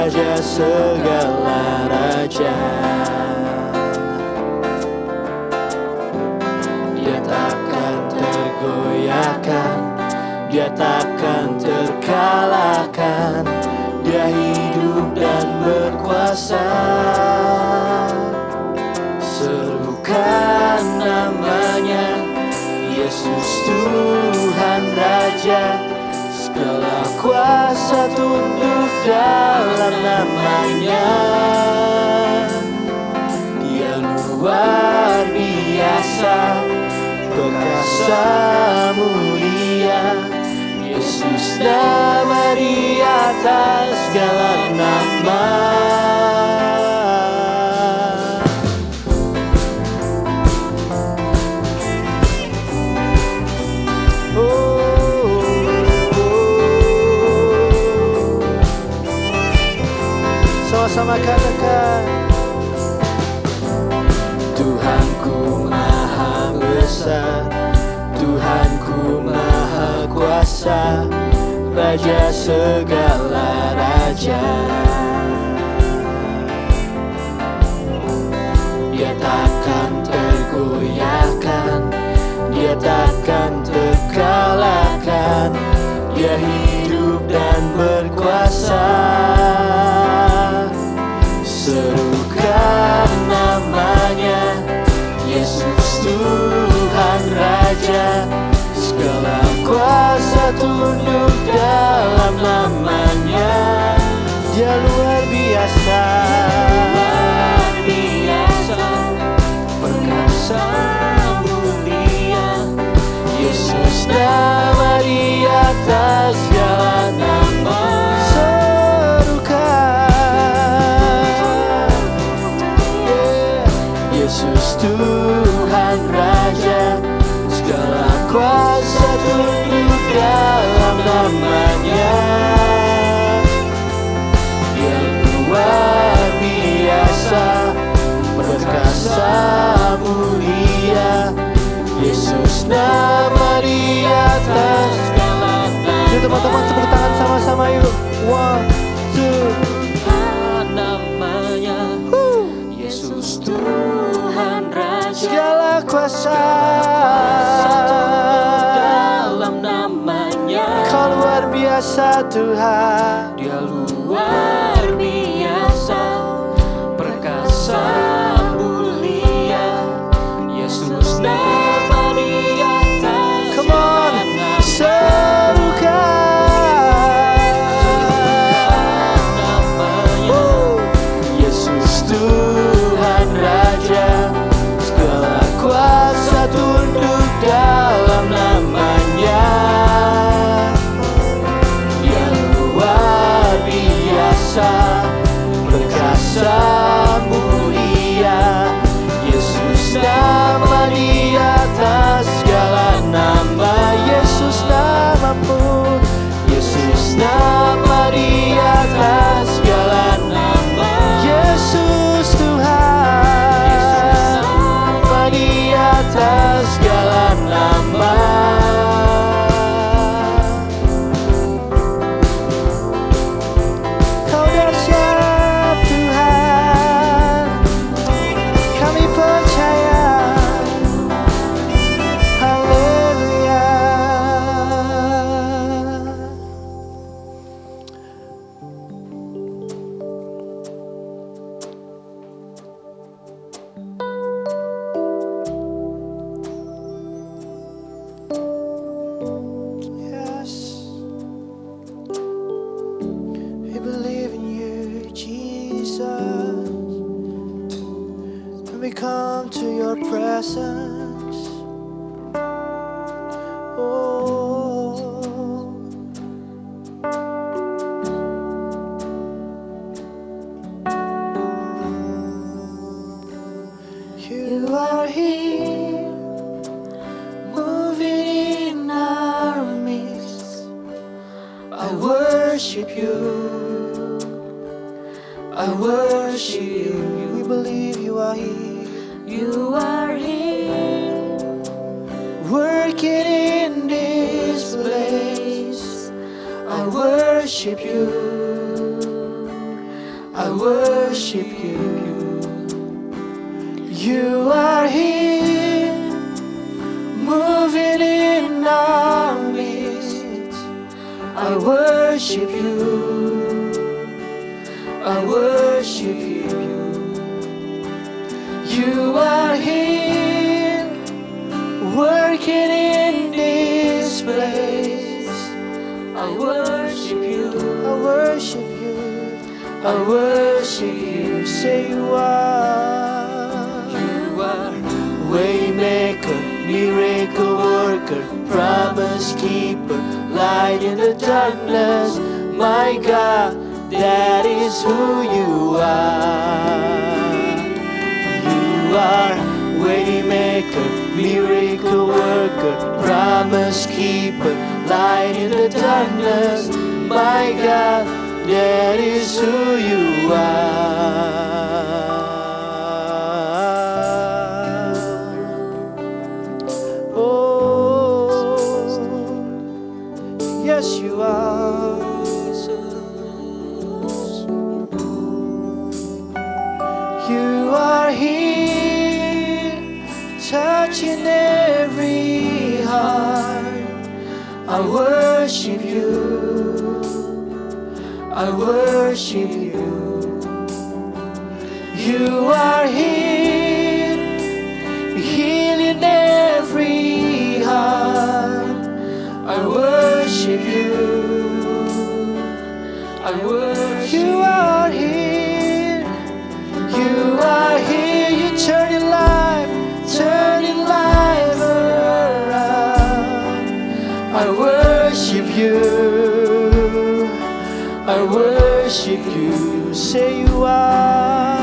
Raja segala raja. Dia takkan tergoyahkan, dia takkan terkalahkan. Dia hidup dan berkuasa. Serukan namanya, Yesus Tuhan Raja. Segala kuasa tunduk dalam namanya. Dia luar biasa, perkasa mulia. Yesus nama di atas segala nama. Sama-sama katakan, Tuhanku maha besar, Tuhanku maha kuasa, Raja segala raja. Dia takkan tergoyahkan, dia takkan terkalahkan. Dia hidup dan berkuasa. Serukan namanya, Yesus Tuhan Raja. Segala kuasa tunduk dalam namanya. Dia luar biasa, luar biasa, perkasa mulia. Yesus nama di atas segala nama. Yesus Tuhan Raja, segala kuasa tunduk dalam namanya. Dia luar biasa, perkasa mulia. Yesus nama di atas segala nama. Yuk teman-teman, tepuk tangan sama-sama yuk. 1, 2. Namanya Yesus Tuhan Raja. Segala kuasa dalam namanya. Kau luar biasa Tuhan. Dia luar biasa, perkasa mulia. Yesus nama di atas. Come on, serukan namanya. Yesus Tuhan Raja. Kuasa tunduk dalam namanya. Yang luar biasa, perkasa mulia. Yesus nama di atas segala nama. Yesus namamu, Yesus nama di atas segala nama. Yesus Tuhan di atas segala nama. Kau dahsyat Tuhan, kami percaya. Haleluya. We come to your presence. Oh, you are here, moving in our midst. I worship you, I worship you. We believe you are here. You are here, working in this place. I worship you, worship you. You are here, moving in our midst. I worship you. I worship you. You are here, working in this place. I worship you. I worship you. I worship you. Say you are. You are waymaker, miracle worker, promise keeper, light in the darkness. My God, that is who you are. You are waymaker, miracle worker, promise keeper, light in the darkness. My God, that is who you are. Oh, yes you are. You are here, touching every heart. I worship you. I worship you. You are here, healing every heart. I worship you. I worship you. You are here. You are here. You're turning life around. I worship you. I worship you. Say you are.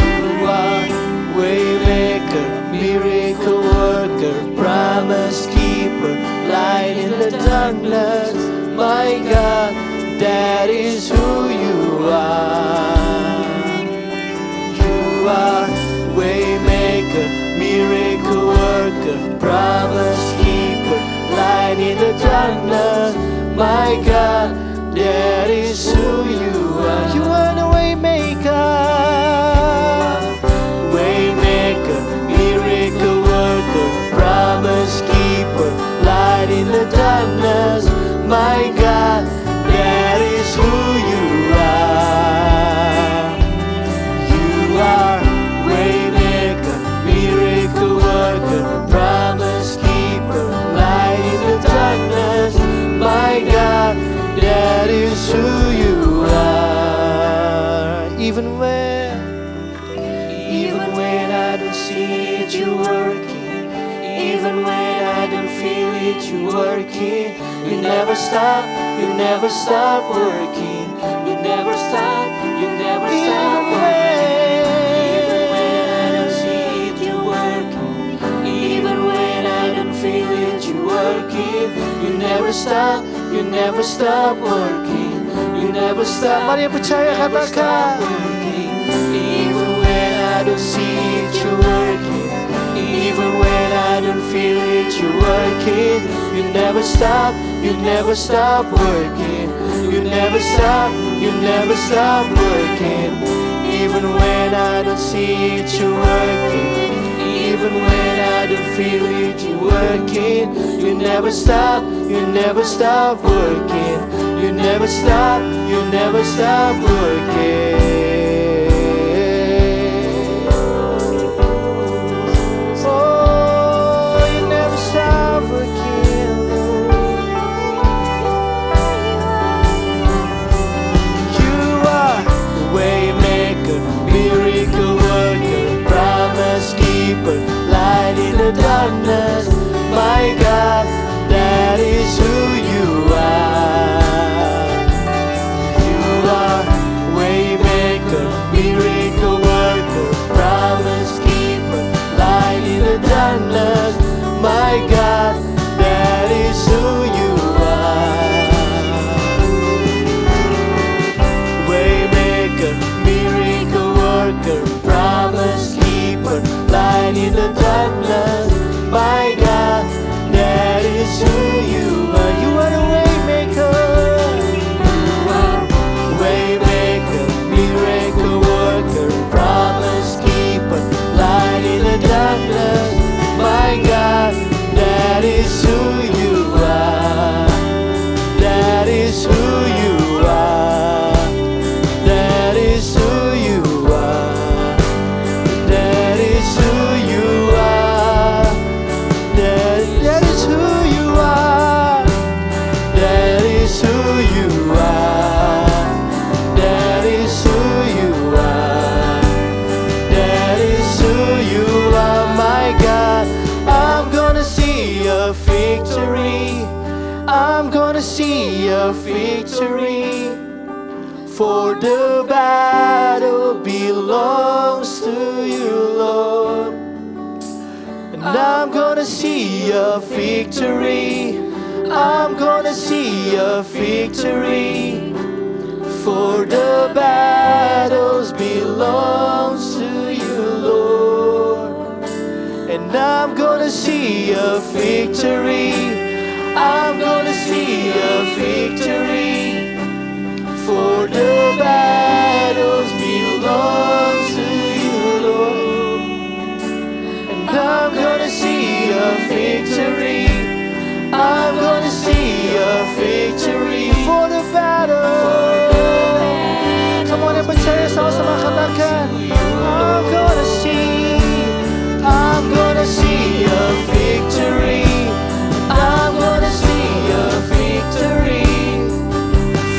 You are waymaker, miracle worker, promise keeper, light in the darkness. My God, that is who you are. You are waymaker, miracle worker, promise keeper, light in the darkness. My God, that is who you are. You are the waymaker, waymaker, miracle worker, promise keeper, light in the darkness. My God, that is who you are. You are waymaker, miracle worker, promise keeper, light in the darkness. My God, that is who you are. Even when I don't see it, you're working. Even when I don't feel it, you're working. You never stop working. You never stop working. Even when I don't see it, you're working. Even when I don't feel it, you're working. You never stop working. You never stop. Mari percaya katakan. Even when I don't see it, you're working. Even when I don't feel it, you're working. You never stop working. You never stop working. Even when I don't see it, you're working. Even when I don't feel it, you're working. You never stop working. You never stop working. Oh, you never stop working. You are waymaker, miracle worker, promise keeper, light in the darkness. My God, that is who you are. You are waymaker, a victory. For the battle belongs to you, Lord. And I'm gonna see a victory. I'm gonna see a victory. For the battles belongs to you, Lord. And I'm gonna see a victory. I'm gonna see a victory. For the battles belongs to you, Lord. And I'm gonna see a victory. I'm gonna see a victory. For the battle. Come on and percaya sama-sama katakan. I'm gonna see a victory. I'm gonna see a victory.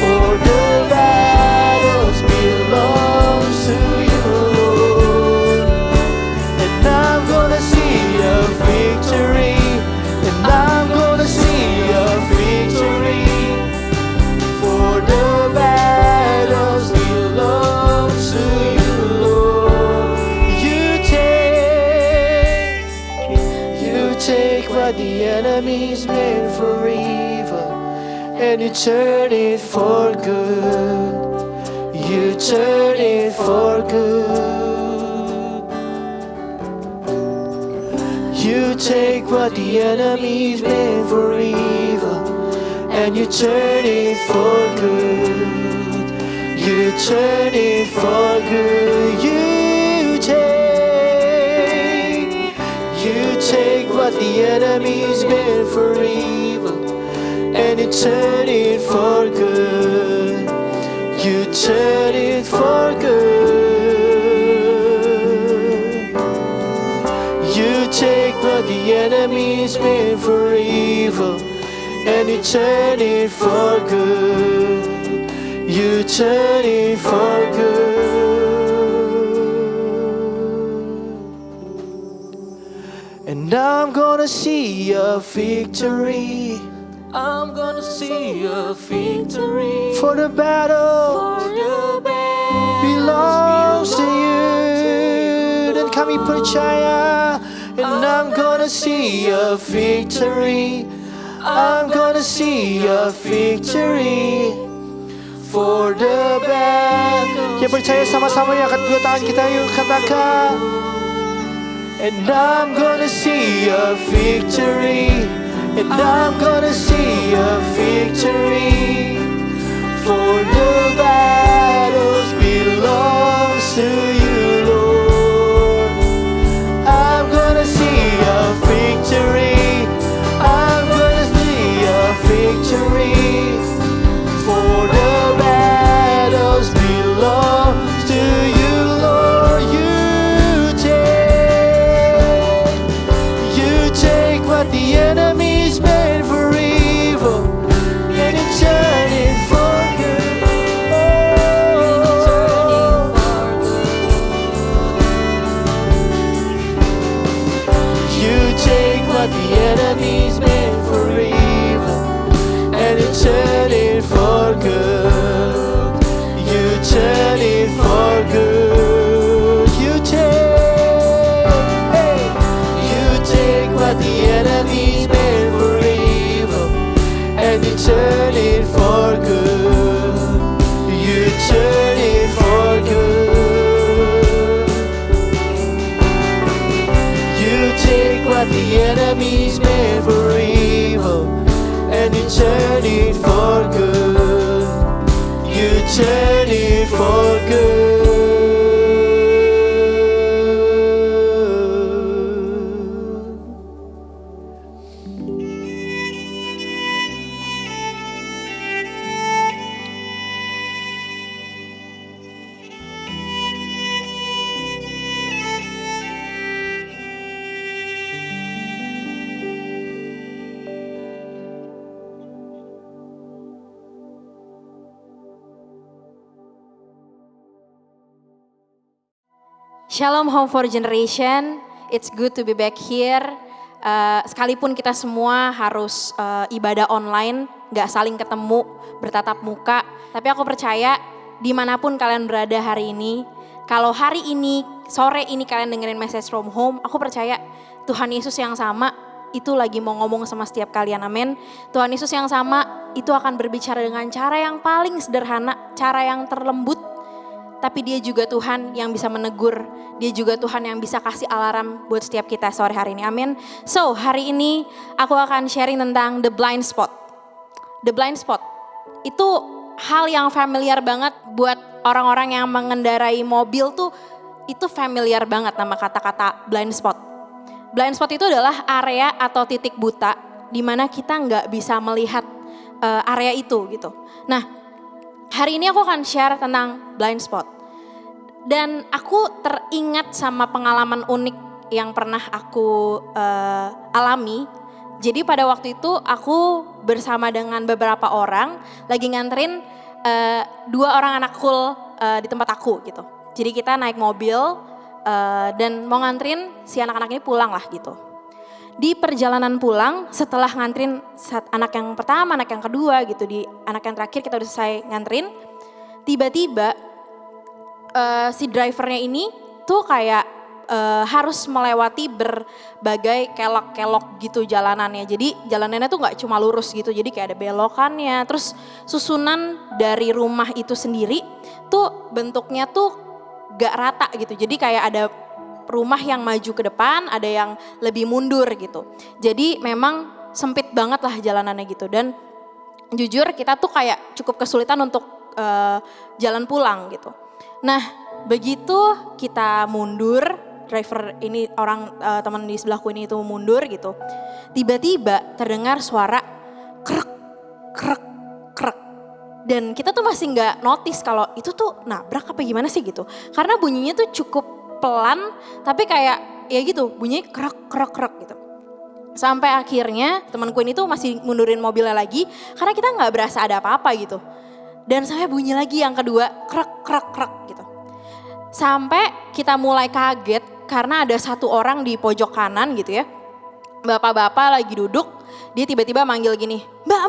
For the battles belongs to you, Lord. And I'm gonna see a victory. And I'm gonna see a victory. For the battles belongs to you, Lord. You take what the enemy's meant for evil, and you turn it for good. You turn it for good. You take what the enemy's meant for evil, and you turn it for good. You turn it for good. You take what the enemy's meant for evil, and you turn it for good. You turn it for good. You take what the enemy's meant for evil, and you turn it for good. You turn it for good. And I'm gonna see a victory. I'm gonna see a victory. For the battle belongs to you. Dan kami percaya. And I'm gonna see a victory. I'm gonna see a victory. For the battle. Ya percaya sama-sama ya, angkat dua tangan kita yuk katakan. And I'm gonna see a victory. And I'm gonna see a victory. For the battles belongs to you, Lord. I'm gonna see a victory. I'm gonna see a victory. For the battles belongs to you, Lord. You take what the enemy's meant for evil, and you turn it for good. You take what the enemy's meant for evil, and you turn it for good. You turn it for good. You take what the enemy's meant for evil, and you turn it for good. You turn it for good. You take what the enemy's meant for evil, and you turn it for good. You turn it for good. Shalom Home for Generation, it's good to be back here. Sekalipun kita semua harus ibadah online, gak saling ketemu, bertatap muka. Tapi aku percaya dimanapun kalian berada hari ini, kalau hari ini, sore ini kalian dengerin message from home, aku percaya Tuhan Yesus yang sama itu lagi mau ngomong sama setiap kalian, amin. Tuhan Yesus yang sama itu akan berbicara dengan cara yang paling sederhana, cara yang terlembut. Tapi dia juga Tuhan yang bisa menegur, dia juga Tuhan yang bisa kasih alarm buat setiap kita sore hari ini, amin. So hari ini aku akan sharing tentang the blind spot. The blind spot itu hal yang familiar banget buat orang-orang yang mengendarai mobil tuh, itu familiar banget nama kata-kata blind spot. Blind spot itu adalah area atau titik buta di mana kita nggak bisa melihat area itu gitu. Nah, hari ini aku akan share tentang blind spot. Dan aku teringat sama pengalaman unik yang pernah aku alami. Jadi pada waktu itu aku bersama dengan beberapa orang lagi nganterin 2 orang anak cool di tempat aku gitu. Jadi kita naik mobil dan mau nganterin si anak-anak ini pulang lah gitu. Di perjalanan pulang setelah nganterin anak yang pertama, anak yang kedua gitu, di anak yang terakhir kita udah selesai nganterin. Tiba-tiba si drivernya ini tuh kayak harus melewati berbagai kelok-kelok gitu jalanannya. Jadi jalanannya tuh gak cuma lurus gitu, jadi kayak ada belokannya. Terus susunan dari rumah itu sendiri tuh bentuknya tuh gak rata gitu. Jadi kayak ada rumah yang maju ke depan, ada yang lebih mundur gitu. Jadi memang sempit banget lah jalanannya gitu. Dan jujur kita tuh kayak cukup kesulitan untuk jalan pulang gitu. Nah begitu kita mundur, driver ini orang teman di sebelahku ini itu mundur gitu. Tiba-tiba terdengar suara krek krek krek. Dan kita tuh masih nggak notice kalau itu tuh nabrak apa gimana sih gitu. Karena bunyinya tuh cukup pelan tapi kayak ya gitu bunyinya krek krek krek gitu. Sampai akhirnya temanku ini tuh masih mundurin mobilnya lagi karena kita nggak berasa ada apa-apa gitu. Dan sampai bunyi lagi yang kedua krek krek krek gitu. Sampai kita mulai kaget karena ada satu orang di pojok kanan gitu ya. Bapak-bapak lagi duduk, dia tiba-tiba manggil gini, mbak,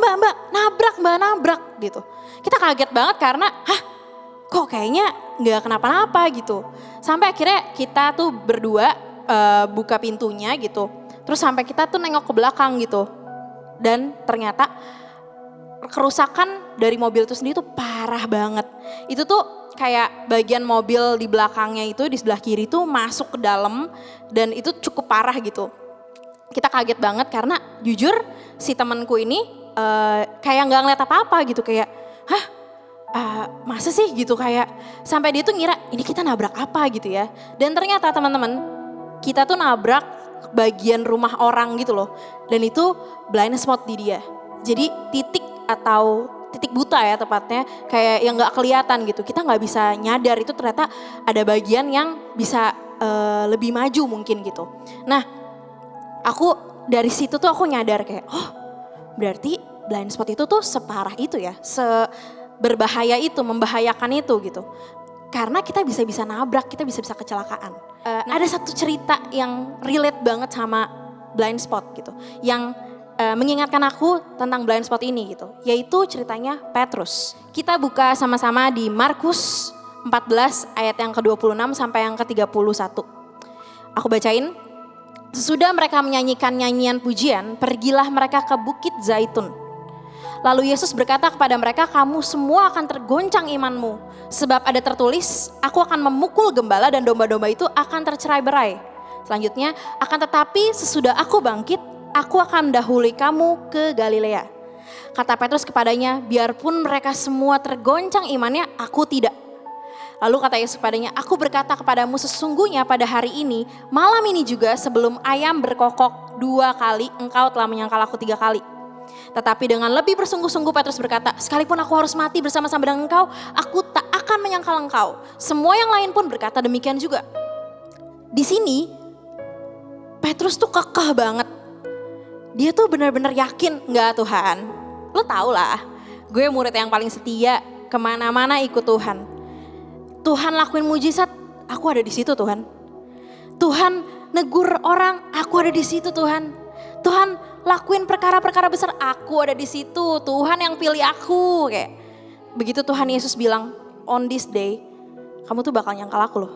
nabrak gitu. Kita kaget banget karena, kok kayaknya gak kenapa-napa gitu. Sampai akhirnya kita tuh berdua buka pintunya gitu. Terus sampai kita tuh nengok ke belakang gitu. Dan ternyata kerusakan dari mobil itu sendiri tuh parah banget. Itu tuh kayak bagian mobil di belakangnya itu di sebelah kiri tuh masuk ke dalam dan itu cukup parah gitu. Kita kaget banget karena jujur si temanku ini kayak nggak ngeliat apa-apa gitu, kayak masa sih gitu, kayak sampai dia tuh ngira ini kita nabrak apa gitu ya. Dan ternyata teman-teman kita tuh nabrak bagian rumah orang gitu loh, dan itu blind spot di dia. Jadi titik atau titik buta ya tepatnya, kayak yang nggak kelihatan gitu. Kita nggak bisa nyadar itu ternyata ada bagian yang bisa lebih maju mungkin gitu. Nah, aku dari situ tuh aku nyadar kayak, oh berarti blind spot itu tuh separah itu ya, seberbahaya itu, membahayakan itu gitu. Karena kita bisa nabrak, kita bisa kecelakaan. Ada satu cerita yang relate banget sama blind spot gitu, yang mengingatkan aku tentang blind spot ini gitu, yaitu ceritanya Petrus. Kita buka sama-sama di Markus 14 ayat yang ke-26 sampai yang ke-31. Aku bacain. Sesudah mereka menyanyikan nyanyian pujian, pergilah mereka ke Bukit Zaitun. Lalu Yesus berkata kepada mereka, kamu semua akan tergoncang imanmu, sebab ada tertulis, aku akan memukul gembala dan domba-domba itu akan tercerai-berai. Selanjutnya, akan tetapi sesudah aku bangkit, aku akan mendahului kamu ke Galilea. Kata Petrus kepadanya, biarpun mereka semua tergoncang imannya, aku tidak. Lalu kata Yesus kepadanya, aku berkata kepadamu sesungguhnya pada hari ini, malam ini juga sebelum ayam berkokok 2 kali, engkau telah menyangkal aku 3 kali. Tetapi dengan lebih bersungguh-sungguh Petrus berkata, sekalipun aku harus mati bersama-sama dengan engkau, aku tak akan menyangkal engkau. Semua yang lain pun berkata demikian juga. Di sini, Petrus tuh kekeh banget. Dia tuh benar-benar yakin, enggak Tuhan, lo tau lah, gue murid yang paling setia, kemana-mana ikut Tuhan. Tuhan lakuin mujizat, aku ada di situ Tuhan. Tuhan negur orang, aku ada di situ Tuhan. Tuhan lakuin perkara-perkara besar, aku ada di situ, Tuhan yang pilih aku. Kayak begitu Tuhan Yesus bilang, on this day, kamu tuh bakal nyangkal aku loh.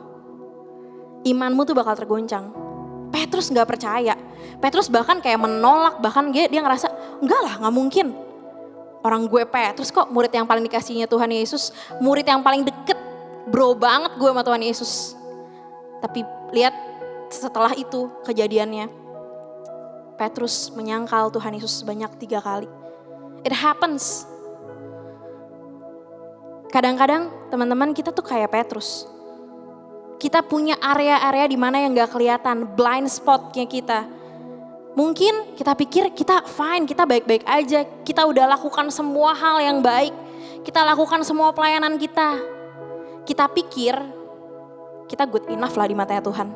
Imanmu tuh bakal tergoncang. Petrus gak percaya. Petrus bahkan kayak menolak, bahkan dia ngerasa, enggak lah, gak mungkin. Orang gue Petrus kok, murid yang paling dikasihnya Tuhan Yesus, murid yang paling deket, bro banget gue sama Tuhan Yesus. Tapi lihat setelah itu kejadiannya, Petrus menyangkal Tuhan Yesus sebanyak 3 kali. It happens. Kadang-kadang teman-teman kita tuh kayak Petrus. Kita punya area-area di mana yang gak kelihatan, blind spotnya kita. Mungkin kita pikir kita fine, kita baik-baik aja. Kita udah lakukan semua hal yang baik. Kita lakukan semua pelayanan kita. Kita pikir kita good enough lah di matanya Tuhan.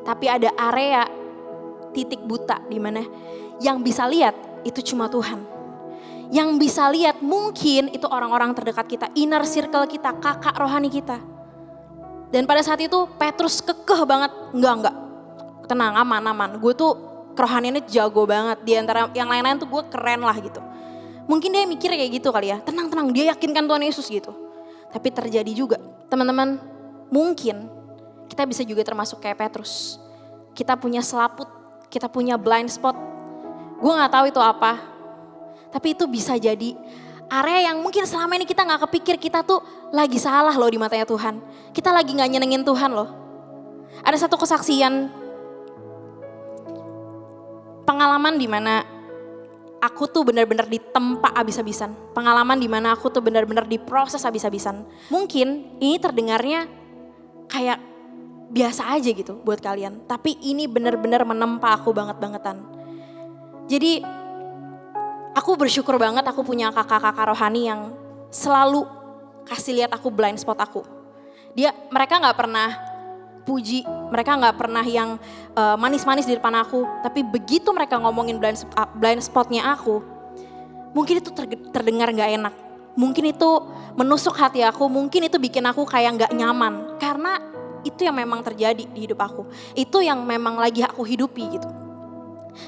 Tapi ada area titik buta di mana yang bisa lihat itu cuma Tuhan. Yang bisa lihat mungkin itu orang-orang terdekat kita, inner circle kita, kakak rohani kita. Dan pada saat itu Petrus kekeh banget, enggak. Tenang, aman. Gue tuh kerohaniannya jago banget, di antara yang lain-lain tuh gue keren lah gitu. Mungkin dia mikir kayak gitu kali ya, tenang, dia yakinkan Tuhan Yesus gitu. Tapi terjadi juga, teman-teman, mungkin kita bisa juga termasuk kayak Petrus. Kita punya selaput, kita punya blind spot. Gue gak tahu itu apa. Tapi itu bisa jadi area yang mungkin selama ini kita gak kepikir kita tuh lagi salah loh di matanya Tuhan. Kita lagi gak nyenengin Tuhan loh. Ada satu kesaksian pengalaman di mana aku tuh benar-benar ditempa abis-abisan. Pengalaman di mana aku tuh benar-benar diproses abis-abisan. Mungkin ini terdengarnya kayak biasa aja gitu buat kalian. Tapi ini benar-benar menempa aku banget-bangetan. Jadi aku bersyukur banget aku punya kakak-kakak rohani yang selalu kasih lihat aku blind spot aku. Mereka gak pernah puji, mereka gak pernah yang manis-manis di depan aku. Tapi begitu mereka ngomongin blind spotnya aku, mungkin itu terdengar gak enak. Mungkin itu menusuk hati aku, mungkin itu bikin aku kayak gak nyaman. Karena itu yang memang terjadi di hidup aku. Itu yang memang lagi aku hidupi gitu.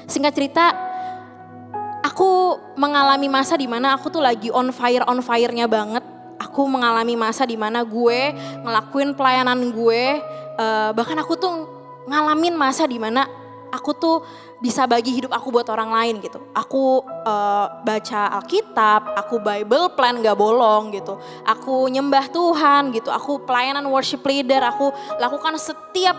Singkat cerita, aku mengalami masa di mana aku tuh lagi on fire-nya banget. Aku mengalami masa di mana gue ngelakuin pelayanan gue, bahkan aku tuh ngalamin masa di mana aku tuh bisa bagi hidup aku buat orang lain gitu. Aku baca Alkitab, aku Bible plan gak bolong gitu. Aku nyembah Tuhan gitu, aku pelayanan worship leader, aku lakukan setiap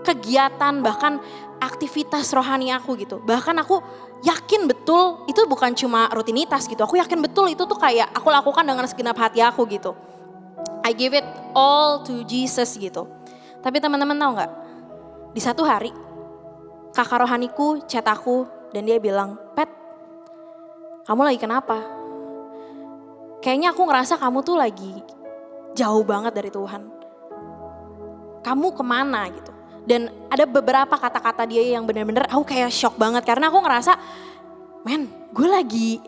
kegiatan bahkan aktivitas rohani aku gitu. Bahkan aku yakin betul itu bukan cuma rutinitas gitu. Aku yakin betul itu tuh kayak aku lakukan dengan segenap hati aku gitu. I give it all to Jesus gitu. Tapi teman-teman tahu gak? Di satu hari kakak rohaniku chat aku dan dia bilang, "Pet, kamu lagi kenapa? Kayaknya aku ngerasa kamu tuh lagi jauh banget dari Tuhan. Kamu kemana gitu?" Dan ada beberapa kata-kata dia yang benar-benar aku kayak shock banget. Karena aku ngerasa, gue lagi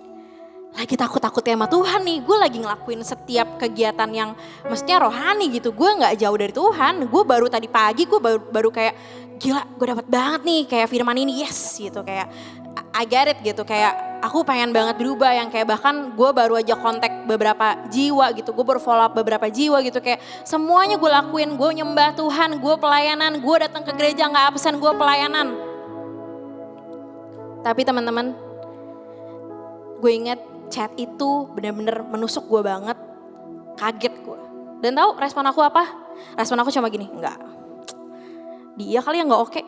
takut-takutnya sama Tuhan nih. Gue lagi ngelakuin setiap kegiatan yang mestinya rohani gitu. Gue gak jauh dari Tuhan. Gue baru tadi pagi, gue baru kayak gila gue dapat banget nih kayak firman ini, yes gitu. Kayak I get it gitu, kayak aku pengen banget berubah yang kayak bahkan gue baru aja kontak beberapa jiwa gitu, gue baru follow up beberapa jiwa gitu, kayak semuanya gue lakuin, gue nyembah Tuhan, gue pelayanan, gue datang ke gereja gak absen, gue pelayanan. Tapi teman-teman, gue inget chat itu bener-bener menusuk gue banget, kaget gue. Dan tahu respon aku apa? Respon aku cuma gini, enggak, dia kali yang gak oke.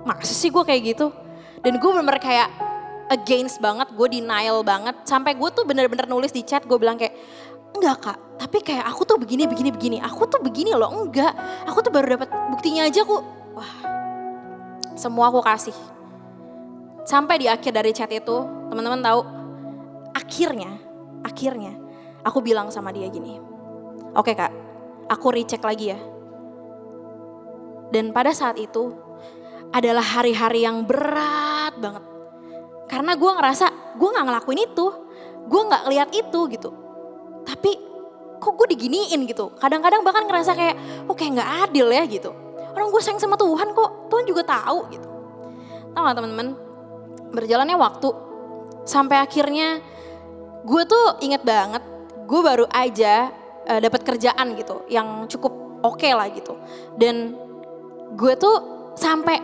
Masa sih gue kayak gitu? Dan gue bener-bener kayak against banget, gue denial banget. Sampai gue tuh bener-bener nulis di chat, gue bilang kayak, enggak Kak, tapi kayak aku tuh begini. Aku tuh begini loh, enggak. Aku tuh baru dapat buktinya aja wah, semua aku kasih. Sampai di akhir dari chat itu, teman-teman tahu, akhirnya aku bilang sama dia gini, "Oke Kak, aku recheck lagi ya." Dan pada saat itu adalah hari-hari yang berat banget. Karena gue ngerasa gue gak ngelakuin itu, gue gak lihat itu gitu. Tapi kok gue diginiin gitu. Kadang-kadang bahkan ngerasa kayak, kayak gak adil ya gitu. Orang gue sayang sama Tuhan kok, Tuhan juga tahu gitu. Tahu gak teman-teman, berjalannya waktu sampai akhirnya gue tuh inget banget, gue baru aja dapat kerjaan gitu yang cukup oke lah gitu. Dan gue tuh sampai,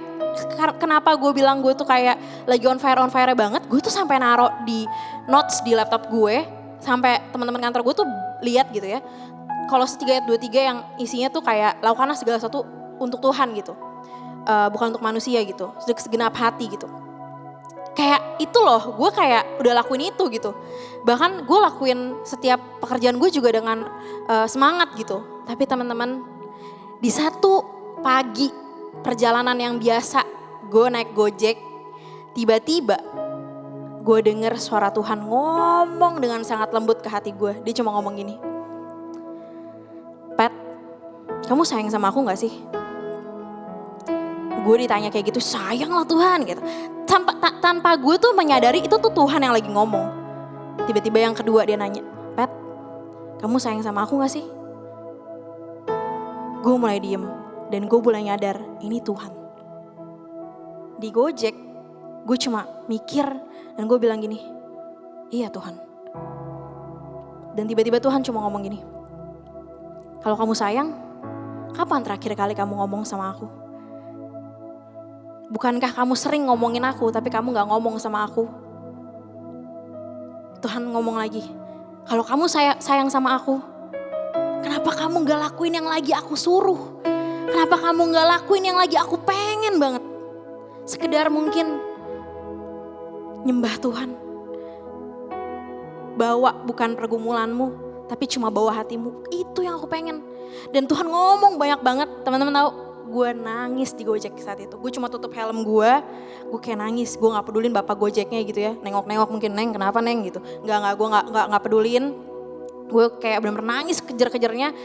kenapa gue bilang gue tuh kayak lagi on fire banget, gue tuh sampai naro di notes di laptop gue, sampai teman-teman kantor gue tuh lihat gitu ya. Kolose 3 ayat 23 yang isinya tuh kayak lakukanlah segala sesuatu untuk Tuhan gitu. Bukan untuk manusia gitu, segenap hati gitu. Kayak itu loh, gue kayak udah lakuin itu gitu. Bahkan gue lakuin setiap pekerjaan gue juga dengan semangat gitu. Tapi teman-teman, di satu pagi perjalanan yang biasa, gue naik Gojek, tiba-tiba gue denger suara Tuhan ngomong dengan sangat lembut ke hati gue. Dia cuma ngomong gini, Pat, kamu sayang sama aku gak sih? Gue ditanya kayak gitu, sayang lah Tuhan gitu. Tanpa gue tuh menyadari itu tuh Tuhan yang lagi ngomong. Tiba-tiba yang kedua dia nanya, Pat, kamu sayang sama aku gak sih? Gue mulai diem dan gue mulai nyadar ini Tuhan. Di Gojek gue cuma mikir dan gue bilang gini, iya Tuhan. Dan tiba-tiba Tuhan cuma ngomong gini, kalau kamu sayang, kapan terakhir kali kamu ngomong sama aku? Bukankah kamu sering ngomongin aku tapi kamu gak ngomong sama aku? Tuhan ngomong lagi, kalau kamu sayang sama aku, kenapa kamu gak lakuin yang lagi aku suruh? Kenapa kamu gak lakuin yang lagi aku pengen banget? Sekedar mungkin nyembah Tuhan. Bawa bukan pergumulanmu, tapi cuma bawa hatimu. Itu yang aku pengen. Dan Tuhan ngomong banyak banget. Teman-teman tahu, gue nangis di Gojek saat itu. Gue cuma tutup helm gue kayak nangis. Gue gak pedulin bapak Gojeknya gitu ya. Nengok-nengok mungkin, Neng kenapa Neng gitu. Gue gak pedulin. Gue kayak benar-benar nangis kejar-kejarnya.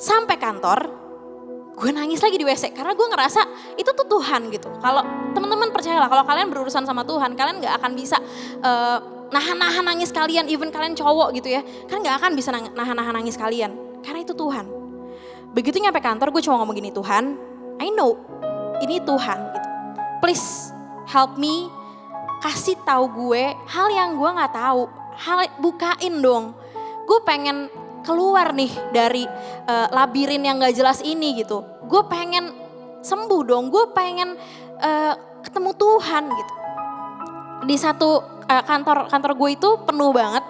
Sampai kantor, gue nangis lagi di WC karena gue ngerasa itu tuh Tuhan gitu. Kalau teman-teman percayalah, kalau kalian berurusan sama Tuhan, kalian gak akan bisa nahan-nahan nangis kalian, even kalian cowok gitu ya, kan gak akan bisa nahan-nahan nangis kalian, karena itu Tuhan. Begitu nyampe kantor gue cuma ngomong gini, Tuhan, I know ini Tuhan gitu. Please help me, kasih tahu gue hal yang gue nggak tahu, bukain dong. Gue pengen keluar nih dari labirin yang gak jelas ini gitu. Gue pengen sembuh dong, gue pengen ketemu Tuhan gitu. Di satu kantor gue itu penuh banget,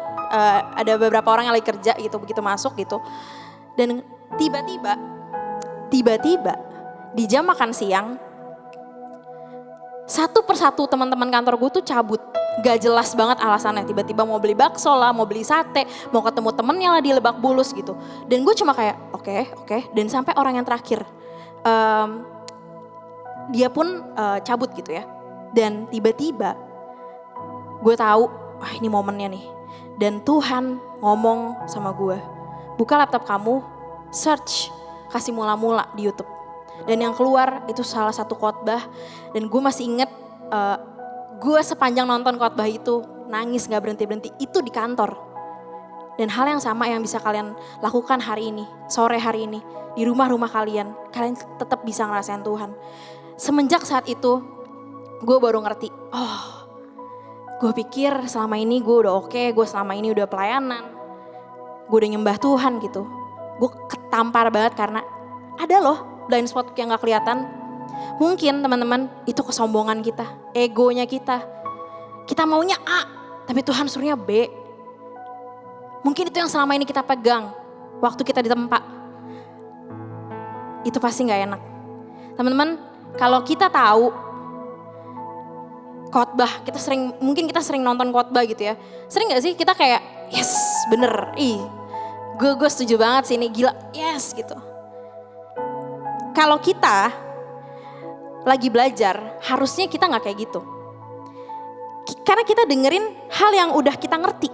ada beberapa orang yang lagi kerja gitu, begitu masuk gitu. Dan tiba-tiba di jam makan siang, satu persatu teman-teman kantor gue tuh cabut. Gak jelas banget alasannya, tiba-tiba mau beli bakso lah, mau beli sate, mau ketemu temennya lah di Lebak Bulus gitu. Dan gue cuma kayak oke. Dan sampai orang yang terakhir, dia pun cabut gitu ya. Dan tiba-tiba gue tahu, wah ini momennya nih. Dan Tuhan ngomong sama gue, buka laptop kamu, search, kasih mula-mula di YouTube. Dan yang keluar itu salah satu khotbah, dan gue masih inget, gue sepanjang nonton khotbah itu nangis gak berhenti-berhenti, itu di kantor. Dan hal yang sama yang bisa kalian lakukan hari ini, sore hari ini, di rumah-rumah kalian tetap bisa ngerasain Tuhan. Semenjak saat itu, gue baru ngerti, gue pikir selama ini gue udah oke, gue selama ini udah pelayanan, gue udah nyembah Tuhan gitu. Gue ketampar banget karena ada loh blind spot yang gak kelihatan. Mungkin teman-teman itu kesombongan kita, egonya kita. Kita maunya A, tapi Tuhan suruhnya B. Mungkin itu yang selama ini kita pegang waktu kita ditempa. Itu pasti gak enak. Teman-teman, kalau kita tahu khotbah, mungkin kita sering nonton khotbah gitu ya. Sering gak sih kita kayak, yes bener, gue setuju banget sih ini, gila, yes gitu. Kalau kita lagi belajar, harusnya kita gak kayak gitu. Karena kita dengerin hal yang udah kita ngerti.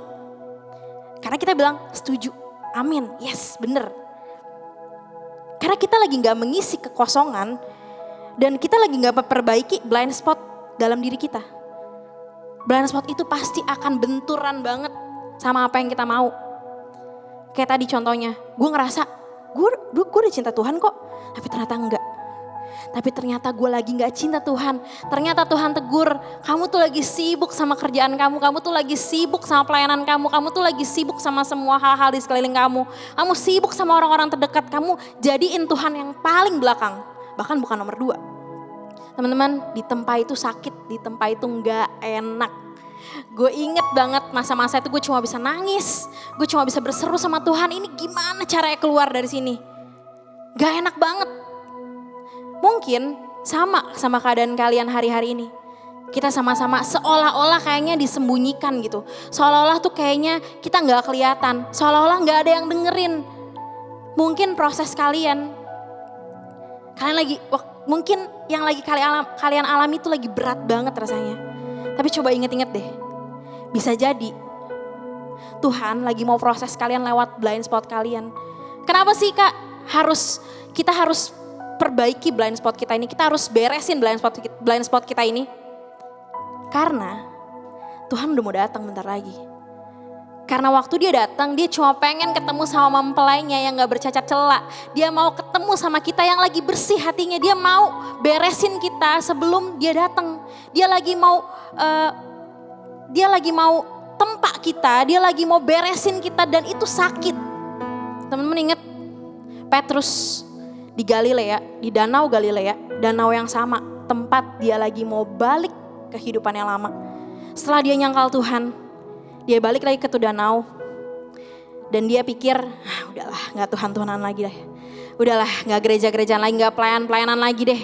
Karena kita bilang, setuju, amin, yes, bener. Karena kita lagi gak mengisi kekosongan, dan kita lagi gak memperbaiki blind spot dalam diri kita. Blind spot itu pasti akan benturan banget sama apa yang kita mau. Kayak tadi contohnya, gue ngerasa, gue udah cinta Tuhan kok, tapi ternyata enggak. Tapi ternyata gue lagi gak cinta Tuhan. Ternyata Tuhan tegur, kamu tuh lagi sibuk sama kerjaan kamu tuh lagi sibuk sama pelayanan kamu tuh lagi sibuk sama semua hal-hal di sekeliling kamu sibuk sama orang-orang terdekat, kamu jadiin Tuhan yang paling belakang, bahkan bukan nomor 2. Teman-teman, di tempat itu sakit, di tempat itu gak enak. Gue inget banget masa-masa itu gue cuma bisa nangis, gue cuma bisa berseru sama Tuhan, ini gimana caranya keluar dari sini. Gak enak banget. Mungkin sama keadaan kalian hari-hari ini. Kita sama-sama seolah-olah kayaknya disembunyikan gitu. Seolah-olah tuh kayaknya kita gak kelihatan. Seolah-olah gak ada yang dengerin. Mungkin proses kalian lagi, mungkin yang lagi kalian alami itu lagi berat banget rasanya. Tapi coba inget-inget deh. Bisa jadi Tuhan lagi mau proses kalian lewat blind spot kalian. Kenapa sih Kak? Kita harus perbaiki blind spot kita ini, kita harus beresin blind spot kita ini. Karena Tuhan udah mau datang bentar lagi. Karena waktu dia datang, dia cuma pengen ketemu sama mempelainya yang gak bercacat celah. Dia mau ketemu sama kita yang lagi bersih hatinya. Dia mau beresin kita sebelum dia datang. Dia lagi mau tempat kita, dia lagi mau beresin kita, dan itu sakit. Teman-teman ingat Petrus di Galilea, di danau Galilea, danau yang sama, tempat dia lagi mau balik kehidupan yang lama. Setelah dia nyangkal Tuhan, dia balik lagi ke tuh danau, dan dia pikir, udahlah gak Tuhan-Tuhanan lagi deh. Udahlah gak gereja-gerejaan lagi, gak pelayanan lagi deh.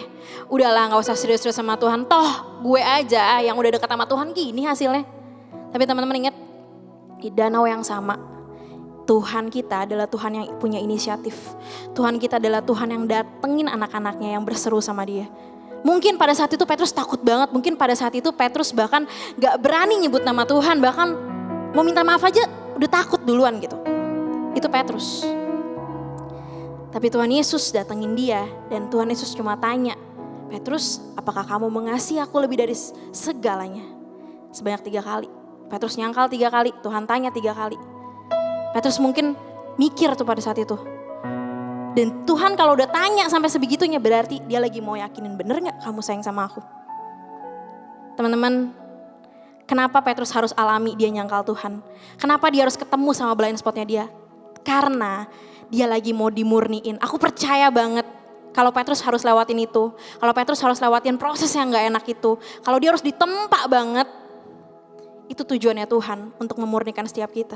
Udahlah gak usah serius-serius sama Tuhan, toh gue aja yang udah dekat sama Tuhan gini hasilnya. Tapi teman-teman ingat, di danau yang sama, Tuhan kita adalah Tuhan yang punya inisiatif. Tuhan kita adalah Tuhan yang datengin anak-anaknya yang berseru sama dia. Mungkin pada saat itu Petrus takut banget. Mungkin pada saat itu Petrus bahkan gak berani nyebut nama Tuhan. Bahkan mau minta maaf aja udah takut duluan gitu. Itu Petrus. Tapi Tuhan Yesus datengin dia. Dan Tuhan Yesus cuma tanya, Petrus, apakah kamu mengasihi aku lebih dari segalanya? Sebanyak 3 kali. Petrus nyangkal 3 kali. Tuhan tanya 3 kali. Petrus mungkin mikir tuh pada saat itu. Dan Tuhan kalau udah tanya sampai sebegitunya, berarti dia lagi mau yakinin, bener gak kamu sayang sama aku? Teman-teman, kenapa Petrus harus alami dia nyangkal Tuhan? Kenapa dia harus ketemu sama blind spotnya dia? Karena dia lagi mau dimurniin. Aku percaya banget kalau Petrus harus lewatin itu. Kalau Petrus harus lewatin proses yang gak enak itu. Kalau dia harus ditempa banget. Itu tujuannya Tuhan untuk memurnikan setiap kita.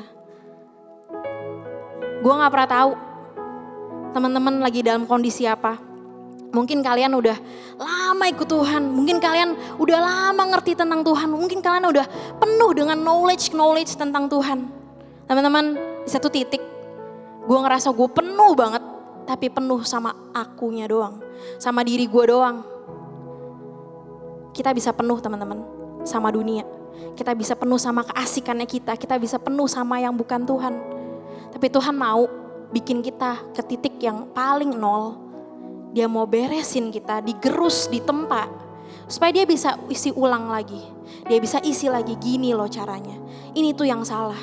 Gue gak pernah tahu teman-teman lagi dalam kondisi apa. Mungkin kalian udah lama ikut Tuhan, mungkin kalian udah lama ngerti tentang Tuhan, mungkin kalian udah penuh dengan knowledge tentang Tuhan. Teman-teman, di satu titik gue ngerasa gue penuh banget, tapi penuh sama akunya doang, sama diri gue doang. Kita bisa penuh teman-teman sama dunia, kita bisa penuh sama keasikannya kita bisa penuh sama yang bukan Tuhan. Tapi Tuhan mau bikin kita ke titik yang paling nol. Dia mau beresin kita, digerus, ditempa. Supaya dia bisa isi ulang lagi. Dia bisa isi lagi, gini loh caranya. Ini tuh yang salah.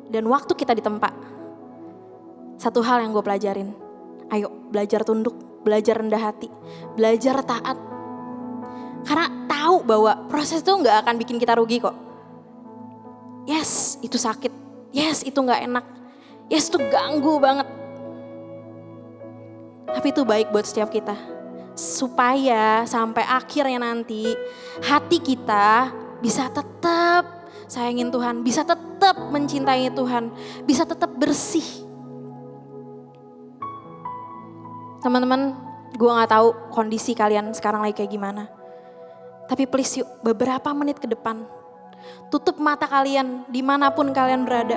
Dan waktu kita ditempa, satu hal yang gue pelajarin. Ayo belajar tunduk, belajar rendah hati, belajar taat. Karena tahu bahwa proses itu gak akan bikin kita rugi kok. Yes, itu sakit. Yes, itu gak enak. Yes, itu ganggu banget. Tapi itu baik buat setiap kita. Supaya sampai akhirnya nanti hati kita bisa tetap sayangin Tuhan. Bisa tetap mencintai Tuhan. Bisa tetap bersih. Teman-teman, gue gak tahu kondisi kalian sekarang lagi kayak gimana. Tapi please yuk, beberapa menit ke depan. Tutup mata kalian dimanapun kalian berada.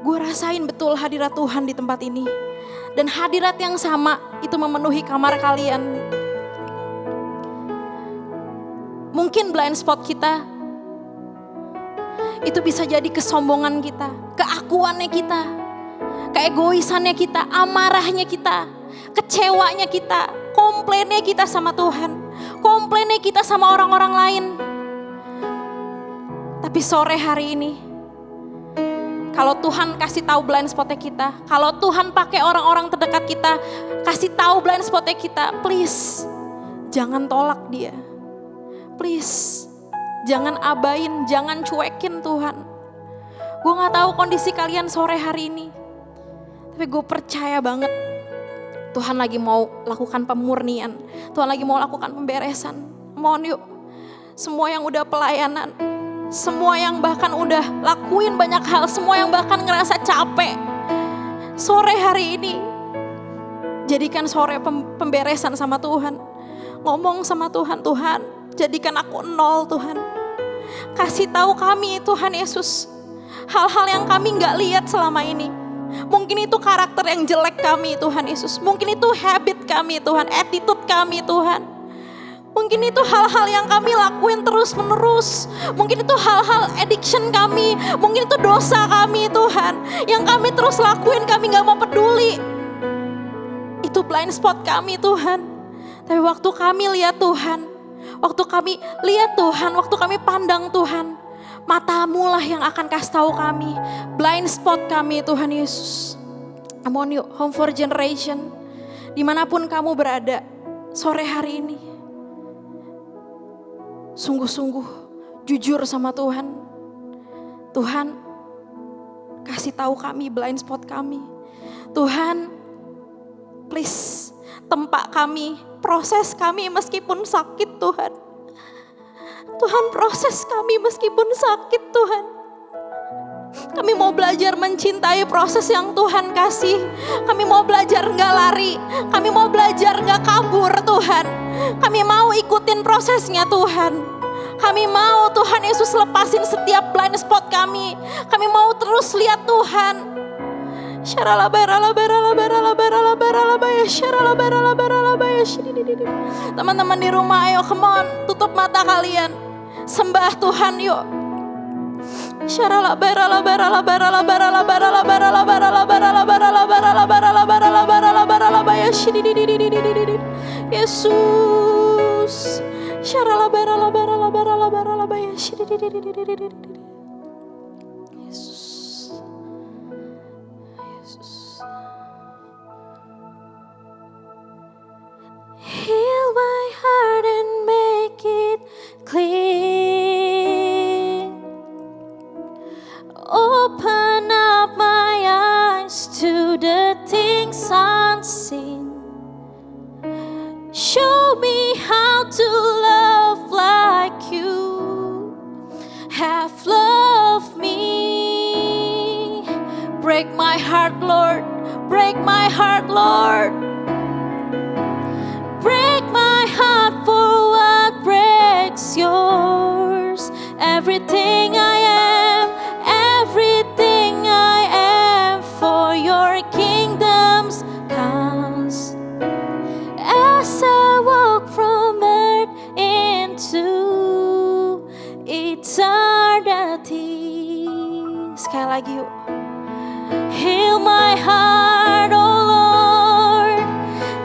Gue rasain betul hadirat Tuhan di tempat ini. Dan hadirat yang sama itu memenuhi kamar kalian. Mungkin blind spot kita itu bisa jadi kesombongan kita, keakuannya kita, keegoisannya kita, amarahnya kita, kecewanya kita, komplainnya kita sama Tuhan, komplainnya kita sama orang-orang lain. Tapi sore hari ini, kalau Tuhan kasih tahu blind spotnya kita, kalau Tuhan pakai orang-orang terdekat kita, kasih tahu blind spotnya kita, please jangan tolak dia. Please, jangan abain, jangan cuekin Tuhan. Gue gak tahu kondisi kalian sore hari ini, tapi gue percaya banget Tuhan lagi mau lakukan pemurnian. Tuhan lagi mau lakukan pemberesan. Mohon yuk, semua yang udah pelayanan, semua yang bahkan udah lakuin banyak hal, semua yang bahkan ngerasa capek, sore hari ini jadikan sore pemberesan sama Tuhan. Ngomong sama Tuhan, Tuhan jadikan aku nol Tuhan. Kasih tahu kami Tuhan Yesus, hal-hal yang kami gak lihat selama ini. Mungkin itu karakter yang jelek kami Tuhan Yesus. Mungkin itu habit kami Tuhan, attitude kami Tuhan. Mungkin itu hal-hal yang kami lakuin terus menerus. Mungkin itu hal-hal addiction kami. Mungkin itu dosa kami Tuhan, yang kami terus lakuin, kami gak mau peduli. Itu blind spot kami Tuhan. Tapi waktu kami lihat Tuhan, waktu kami lihat Tuhan, waktu kami pandang Tuhan, matamu lah yang akan kasih tahu kami blind spot kami Tuhan Yesus. Mohon yuk, Home for Generation, dimanapun kamu berada sore hari ini, sungguh-sungguh jujur sama Tuhan. Tuhan, kasih tahu kami blind spot kami. Tuhan, please tempa kami, proses kami meskipun sakit Tuhan. Tuhan, proses kami meskipun sakit Tuhan. Kami mau belajar mencintai proses yang Tuhan kasih. Kami mau belajar gak lari. Kami mau belajar gak kabur Tuhan. Kami mau ikutin prosesnya Tuhan. Kami mau Tuhan Yesus lepasin setiap blind spot kami. Kami mau terus lihat Tuhan. Teman-teman di rumah, ayo come on, tutup mata kalian. Sembah Tuhan yuk. Yesus. Heal my heart and make it clean. Open up my eyes to the things unseen. Show me how to love like you have loved me. Break my heart, Lord. Break my heart, Lord. Break my heart for what breaks yours. Everything I am, everything I am for your kingdom's cause. As I walk from earth into eternity. Sekali lagi yuk. Heal my heart, oh Lord.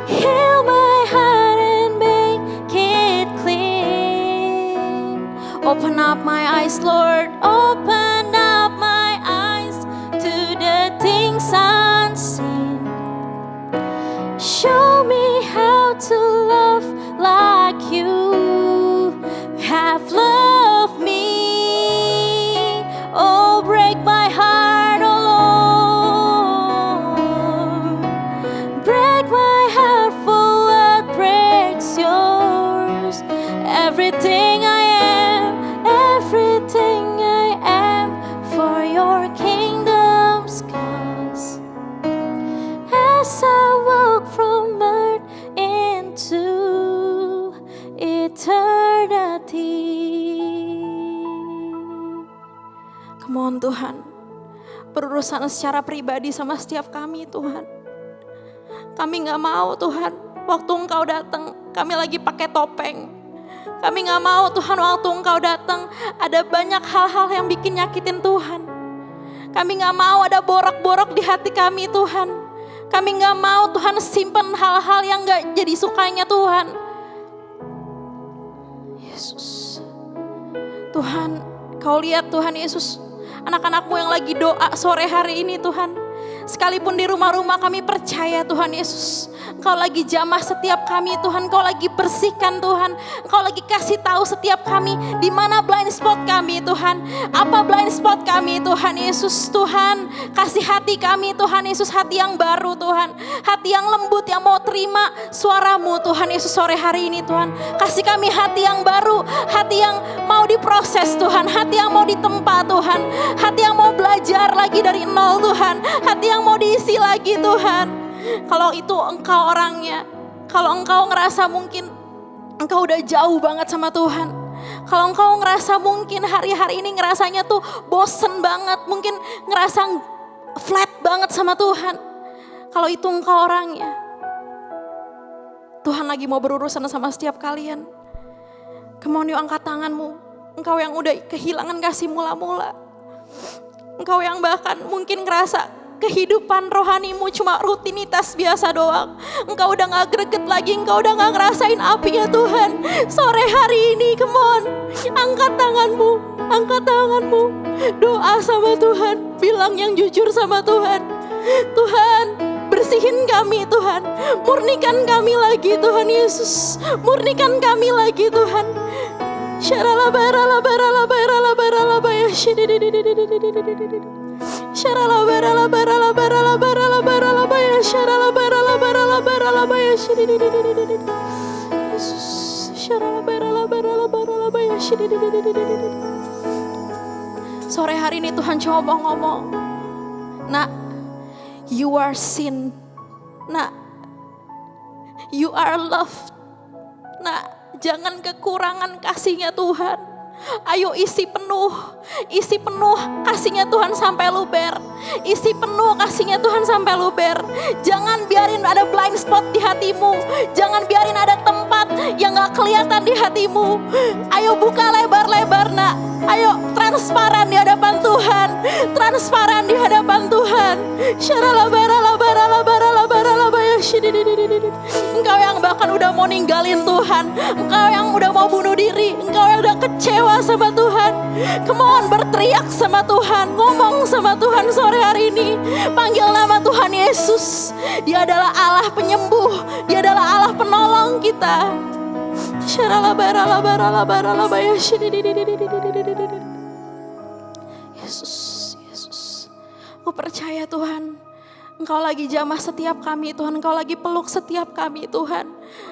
Heal my heart and make it clean. Open up my eyes, Lord. Open up my eyes to the things unseen. Show me how to love like you have loved me. Oh, break my heart, oh Lord. Break my heart for what breaks yours. Everything I am, everything I am for your kingdom's cause. As I walk from earth into eternity. Come on Tuhan, berurusan secara pribadi sama setiap kami Tuhan. Kami gak mau Tuhan, waktu Engkau datang kami lagi pakai topeng. Kami gak mau Tuhan, waktu Engkau datang ada banyak hal-hal yang bikin nyakitin Tuhan. Kami gak mau ada borok-borok di hati kami Tuhan. Kami gak mau Tuhan simpan hal-hal yang gak jadi sukanya Tuhan. Yesus, Tuhan, Kau lihat Tuhan Yesus, anak-anak-Mu yang lagi doa sore hari ini Tuhan. Sekalipun di rumah-rumah kami percaya Tuhan Yesus, Engkau lagi jamah setiap kami Tuhan, Engkau lagi bersihkan Tuhan, Engkau lagi kasih tahu setiap kami di mana blind spot kami Tuhan. Apa blind spot kami Tuhan Yesus. Tuhan kasih hati kami Tuhan Yesus, hati yang baru Tuhan, hati yang lembut yang mau terima suaramu Tuhan Yesus sore hari ini Tuhan. Kasih kami hati yang baru, hati yang mau diproses Tuhan, hati yang mau ditempa Tuhan, hati yang mau belajar lagi dari nol Tuhan, hati yang mau diisi lagi Tuhan. Kalau itu Engkau orangnya, kalau Engkau ngerasa mungkin Engkau udah jauh banget sama Tuhan, kalau Engkau ngerasa mungkin hari-hari ini ngerasanya tuh bosen banget, mungkin ngerasa flat banget sama Tuhan, kalau itu Engkau orangnya, Tuhan lagi mau berurusan sama setiap kalian. Come on, yuk angkat tanganmu. Engkau yang udah kehilangan kasih mula-mula. Engkau yang bahkan mungkin ngerasa kehidupan rohanimu cuma rutinitas biasa doang. Engkau udah gak greget lagi, engkau udah gak ngerasain apinya Tuhan. Sore hari ini, come on, angkat tanganmu, angkat tanganmu. Doa sama Tuhan, bilang yang jujur sama Tuhan. Tuhan, bersihin kami Tuhan, murnikan kami lagi Tuhan Yesus, murnikan kami lagi Tuhan. Sore hari ini Tuhan cuma mau ngomong, nak, you are seen, nak, you are loved, nak, jangan kekurangan kasihnya Tuhan. Ayo isi penuh kasihnya Tuhan sampai luber. Isi penuh kasihnya Tuhan sampai luber. Jangan biarin ada blind spot di hatimu. Jangan biarin ada tempat yang gak kelihatan di hatimu. Ayo buka lebar-lebar nak. Ayo transparan di hadapan Tuhan. Transparan di hadapan Tuhan. Engkau yang bahkan udah mau ninggalin Tuhan. Engkau yang udah mau bunuh diri. Engkau yang udah kecewa sama Tuhan. Come on, berteriak sama Tuhan. Ngomong sama Tuhan sore hari ini. Panggil nama Tuhan Yesus. Dia adalah Allah penyembuh. Dia adalah Allah penolong kita. Yesus, Yesus. Aku percaya Tuhan, Engkau lagi jamah setiap kami Tuhan. Engkau lagi peluk setiap kami Tuhan.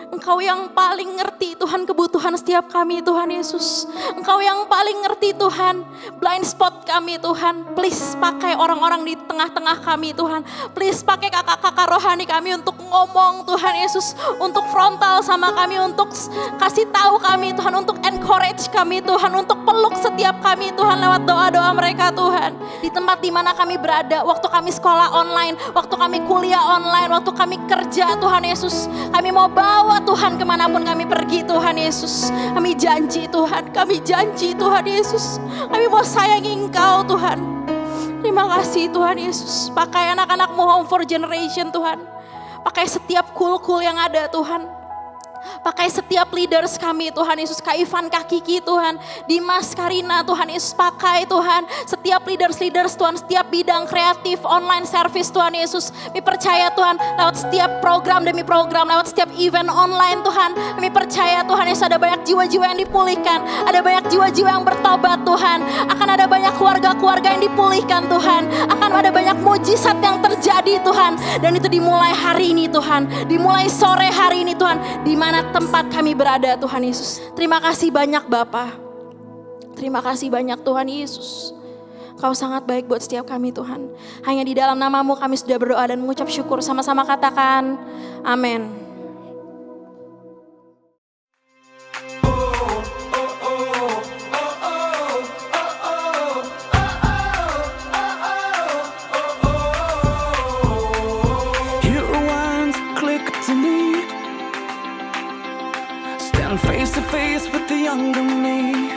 Engkau yang paling ngerti Tuhan kebutuhan setiap kami Tuhan Yesus. Engkau yang paling ngerti Tuhan blind spot kami Tuhan. Please pakai orang-orang di tengah-tengah kami Tuhan. Please pakai kakak-kakak rohani kami untuk ngomong Tuhan Yesus. Untuk frontal sama kami, untuk kasih tahu kami Tuhan. Untuk encourage kami Tuhan. Untuk peluk setiap kami Tuhan lewat doa-doa mereka Tuhan. Di tempat dimana kami berada, waktu kami sekolah online, waktu kami kuliah online, waktu kami kerja Tuhan Yesus. Kami mau bawa Tuhan kemanapun kami pergi Tuhan Yesus. Kami janji Tuhan, kami janji Tuhan Yesus. Kami mau sayangi Engkau Tuhan. Terima kasih Tuhan Yesus. Pakai anak-anakmu Home for Generation Tuhan. Pakai setiap cool-cool yang ada Tuhan. Pakai setiap leaders kami Tuhan Yesus. Kak Ivan, Kak Kiki Tuhan, Dimas, Karina Tuhan Yesus. Pakai Tuhan setiap leaders Tuhan, setiap bidang kreatif, online service Tuhan Yesus. Kami percaya Tuhan lewat setiap program demi program, lewat setiap event online Tuhan. Kami percaya Tuhan Yesus ada banyak jiwa-jiwa yang dipulihkan. Ada banyak jiwa-jiwa yang bertobat Tuhan. Akan ada banyak keluarga-keluarga yang dipulihkan Tuhan. Akan ada banyak mujizat yang terjadi Tuhan. Dan itu dimulai hari ini Tuhan. Dimulai sore hari ini Tuhan. Di mana tempat kami berada Tuhan Yesus. Terima kasih banyak Bapa. Terima kasih banyak Tuhan Yesus. Kau sangat baik buat setiap kami Tuhan. Hanya di dalam nama-Mu kami sudah berdoa dan mengucap syukur. Sama-sama katakan amin. Face to face with the younger me.